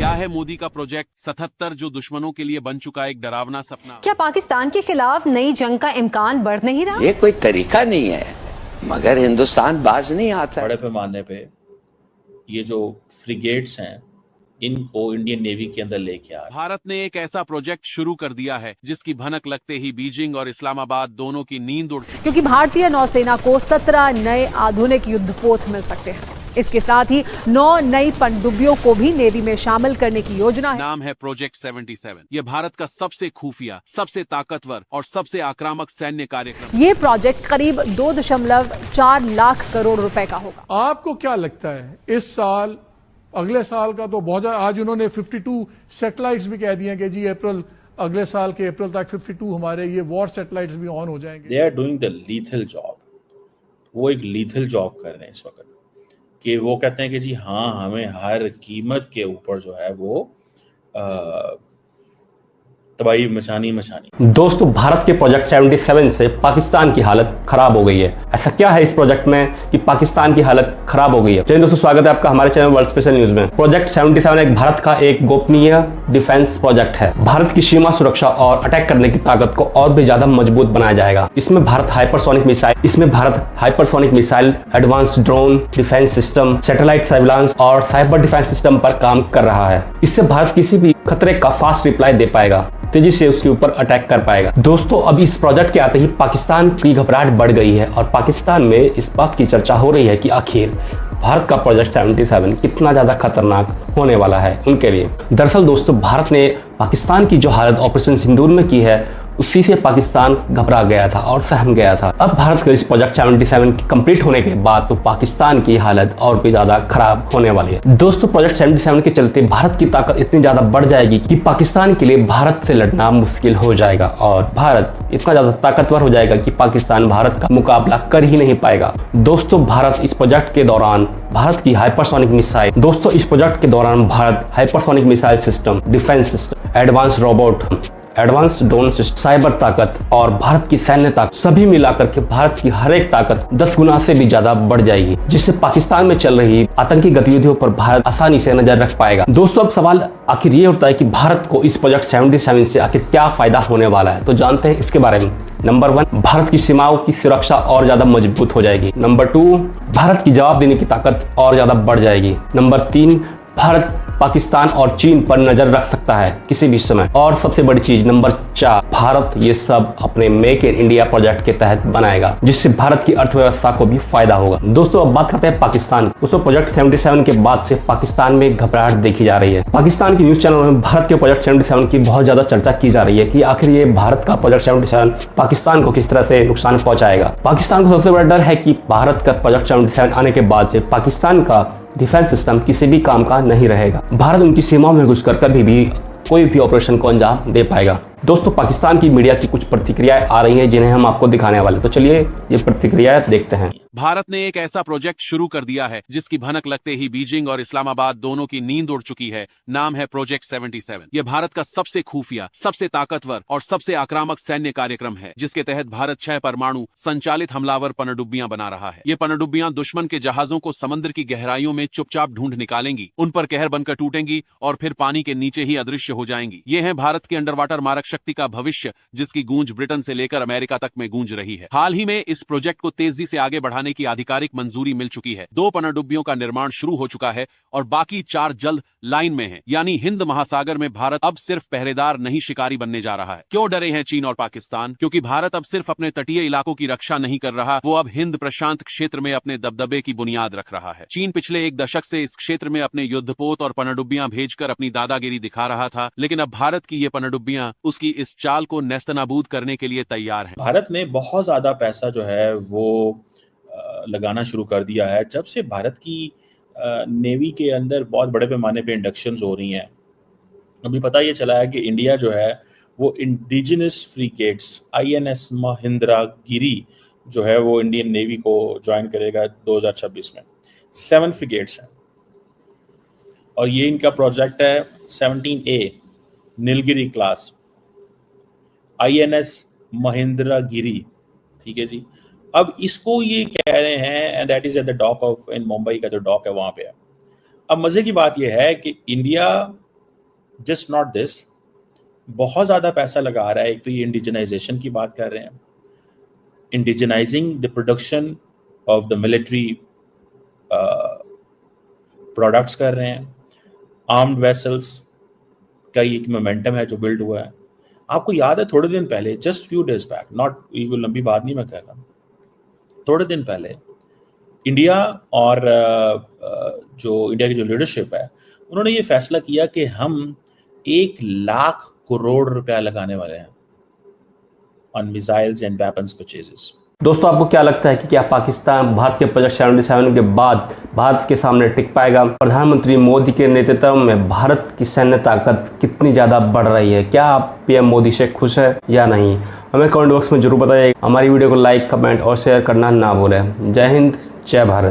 क्या है मोदी का प्रोजेक्ट 77 जो दुश्मनों के लिए बन चुका एक डरावना सपना? क्या पाकिस्तान के खिलाफ नई जंग का इम्कान बढ़ नहीं रहा? ये कोई तरीका नहीं है, मगर हिंदुस्तान बाज नहीं आता। बड़े पैमाने पे ये जो फ्रिगेट्स हैं इनको इंडियन नेवी के अंदर लेके आ रहे हैं। भारत ने एक ऐसा प्रोजेक्ट शुरू कर दिया है जिसकी भनक लगते ही बीजिंग और इस्लामाबाद दोनों की नींद उड़ चुकी। क्योंकि भारतीय नौसेना को 17 नए आधुनिक युद्धपोत मिल सकते हैं। इसके साथ ही 9 नई पनडुब्बियों को भी नेवी में शामिल करने की योजना है। नाम है प्रोजेक्ट 77। ये भारत का सबसे खुफिया, सबसे ताकतवर और सबसे आक्रामक सैन्य कार्यक्रम। ये प्रोजेक्ट करीब 2.4 लाख करोड़ रुपए का होगा। आपको क्या लगता है इस साल, अगले साल का तो बहुत, आज उन्होंने 52 सैटेलाइट्स भी कह दिए कि जी अगले साल के अप्रैल तक 52 हमारे ये वॉर सैटेलाइट्स भी ऑन हो जाएंगे। They are doing the lethal job. वो एक लीथल जॉब कर रहे हैं इस वक्त, कि वो कहते हैं कि जी हाँ, हमें हर कीमत के ऊपर जो है वो तबाही मचानी। दोस्तों, भारत के प्रोजेक्ट 77 से पाकिस्तान की हालत खराब हो गई है। ऐसा क्या है इस प्रोजेक्ट में कि पाकिस्तान की हालत खराब हो गई है? चलिए दोस्तों, स्वागत है आपका हमारे चैनल वर्ल्ड स्पेशल न्यूज में। प्रोजेक्ट 77 एक भारत का एक गोपनीय डिफेंस प्रोजेक्ट है। भारत की सीमा सुरक्षा और अटैक करने की ताकत को और भी ज्यादा मजबूत बनाया जाएगा। इसमें Bharat hypersonic missile, advance drone defence system, satellite surveillance और साइबर डिफेंस सिस्टम पर काम कर रहा है। इससे भारत किसी भी खतरे का फास्ट रिप्लाई दे पाएगा, तेजी से उसके ऊपर अटैक कर पाएगा। दोस्तों, अब इस प्रोजेक्ट के आते ही पाकिस्तान की घबराहट बढ़ गई है और पाकिस्तान में इस बात की चर्चा हो रही है कि आखिर भारत का प्रोजेक्ट 77 कितना ज्यादा खतरनाक होने वाला है उनके लिए। दरअसल दोस्तों, भारत ने पाकिस्तान की जो हालत ऑपरेशन सिंदूर में की है, उसी से पाकिस्तान घबरा गया था और सहम गया था। अब भारत के इस प्रोजेक्ट 77 के कंप्लीट होने के बाद तो पाकिस्तान की हालत और भी ज्यादा खराब होने वाली है। दोस्तों, प्रोजेक्ट 77 के चलते भारत की ताकत इतनी ज्यादा बढ़ जाएगी कि पाकिस्तान के लिए भारत से लड़ना मुश्किल हो जाएगा और भारत इतना ज्यादा ताकतवर हो जाएगा कि पाकिस्तान भारत का मुकाबला कर ही नहीं पाएगा। दोस्तों, भारत इस प्रोजेक्ट के दौरान Bharat hypersonic missile system, defence system, advance robot, advance drone system, cyber ताकत और भारत की सैन्य ताकत सभी मिलाकर के भारत की हर एक ताकत 10 गुना से भी ज्यादा बढ़ जाएगी, जिससे पाकिस्तान में चल रही आतंकी गतिविधियों पर भारत आसानी से नजर रख पाएगा। दोस्तों, अब सवाल आखिर ये उठता है कि भारत को इस प्रोजेक्ट 77 से आखिर क्या फायदा होने वाला है, तो जानते हैं इसके बारे में। नंबर 1, भारत की सीमाओं की सुरक्षा और ज्यादा मजबूत हो जाएगी। नंबर 2, भारत की जवाब देने की ताकत और ज्यादा बढ़ जाएगी। नंबर 3, भारत पाकिस्तान और चीन पर नजर रख सकता है किसी भी समय। और सबसे बड़ी चीज नंबर 4, भारत ये सब अपने मेक इन इंडिया प्रोजेक्ट के तहत बनाएगा, जिससे भारत की अर्थव्यवस्था को भी फायदा होगा। दोस्तों, अब बात करते हैं पाकिस्तान। दोस्तों, प्रोजेक्ट 77 के बाद से पाकिस्तान में घबराहट देखी जा रही है। पाकिस्तान की न्यूज चैनलों में भारत के प्रोजेक्ट 77 की बहुत ज्यादा चर्चा की जा रही है कि आखिर ये भारत का प्रोजेक्ट 77 पाकिस्तान को किस तरह से नुकसान पहुंचाएगा। पाकिस्तान को सबसे बड़ा डर है कि भारत का प्रोजेक्ट 77 आने के बाद से पाकिस्तान का डिफेंस सिस्टम किसी भी काम का नहीं रहेगा। भारत उनकी सीमाओं में घुसकर कभी भी कोई भी ऑपरेशन को अंजाम दे पाएगा। दोस्तों, पाकिस्तान की मीडिया की कुछ प्रतिक्रियाएं आ रही हैं जिन्हें हम आपको दिखाने वाले, तो चलिए ये प्रतिक्रियाएं देखते हैं। भारत ने एक ऐसा प्रोजेक्ट शुरू कर दिया है जिसकी भनक लगते ही बीजिंग और इस्लामाबाद दोनों की नींद उड़ चुकी है। नाम है प्रोजेक्ट 77। यह भारत का सबसे खुफिया, सबसे ताकतवर और सबसे आक्रामक सैन्य कार्यक्रम है, जिसके तहत भारत 6 परमाणु संचालित हमलावर पनडुब्बियां बना रहा है। ये पनडुब्बियां दुश्मन के जहाजों को समुद्र की गहराइयों में चुपचाप ढूंढ निकालेंगी, उन पर कहर बनकर टूटेंगी और फिर पानी के नीचे ही अदृश्य हो जाएंगी। ये है भारत के अंडर वाटर मारक शक्ति का भविष्य, जिसकी गूंज ब्रिटेन से लेकर अमेरिका तक में गूंज रही है। हाल ही में इस प्रोजेक्ट को तेजी से आगे बढ़ाने की आधिकारिक मंजूरी मिल चुकी है। 2 पनडुब्बियों का निर्माण शुरू हो चुका है और बाकी 4 जल्द लाइन में हैं। यानी हिंद महासागर में भारत अब सिर्फ पहरेदार नहीं, शिकारी बनने जा रहा है। क्यों डरे हैं चीन और पाकिस्तान? क्योंकि भारत अब सिर्फ अपने तटीय इलाकों की रक्षा नहीं कर रहा, वो अब हिंद प्रशांत क्षेत्र में अपने दबदबे की बुनियाद रख रहा है। चीन पिछले 1 दशक से इस क्षेत्र में अपने युद्धपोत और पनडुब्बियां भेजकर अपनी दादागिरी दिखा रहा था, लेकिन अब भारत की ये पनडुब्बियां उसकी इस चाल को नेस्तनाबूद करने के लिए तैयार हैं। भारत ने बहुत ज्यादा पैसा जो है वो लगाना शुरू कर दिया है जब से भारत की नेवी के अंदर बहुत बड़े पैमाने पे इंडक्शंस हो रही हैं। अभी पता ये चला है कि इंडिया जो है वो इंडिजिनस फ्रिगेट्स INS महिंद्रागिरी जो है वो इंडियन नेवी को ज्वाइन करेगा 2026 में। 7 फ्रिगेट्स हैं और ये इनका प्रोजेक्ट है 17A नीलगिरी क्लास INS महिंद्रागिरी। ठीक है जी। अब इसको ये कह रहे हैं and that is at the dock of in Mumbai का जो डॉक है वहां पे है। अब मजे की बात ये है कि इंडिया जस्ट नॉट दिस, बहुत ज़्यादा पैसा लगा रहा है। एक तो ये इंडिजनाइजेशन की बात कर रहे हैं, indigenizing the production of the military products कर रहे हैं। आर्म्ड वेसल्स का एक मोमेंटम है जो बिल्ड हुआ है। आपको याद है थोड़े दिन पहले, just few days back, not ये कोई लंबी बात नहीं मैं कह रहा, थोड़े दिन पहले इंडिया और जो इंडिया की जो लीडरशिप है उन्होंने ये फैसला किया कि हम 1 लाख करोड़ रुपया लगाने वाले हैं on missiles and weapons purchases. दोस्तों, आपको क्या लगता है कि क्या पाकिस्तान भारत के प्रोजेक्ट 77 के बाद भारत के सामने टिक पाएगा? प्रधानमंत्री मोदी के नेतृत्व में भारत की सैन्य ताकत कितनी ज़्यादा बढ़ रही है? क्या आप पीएम मोदी से खुश है या नहीं? हमें कमेंट बॉक्स में जरूर बताइए। हमारी वीडियो को लाइक, कमेंट और शेयर करना ना भूलें। जय हिंद, जय भारत।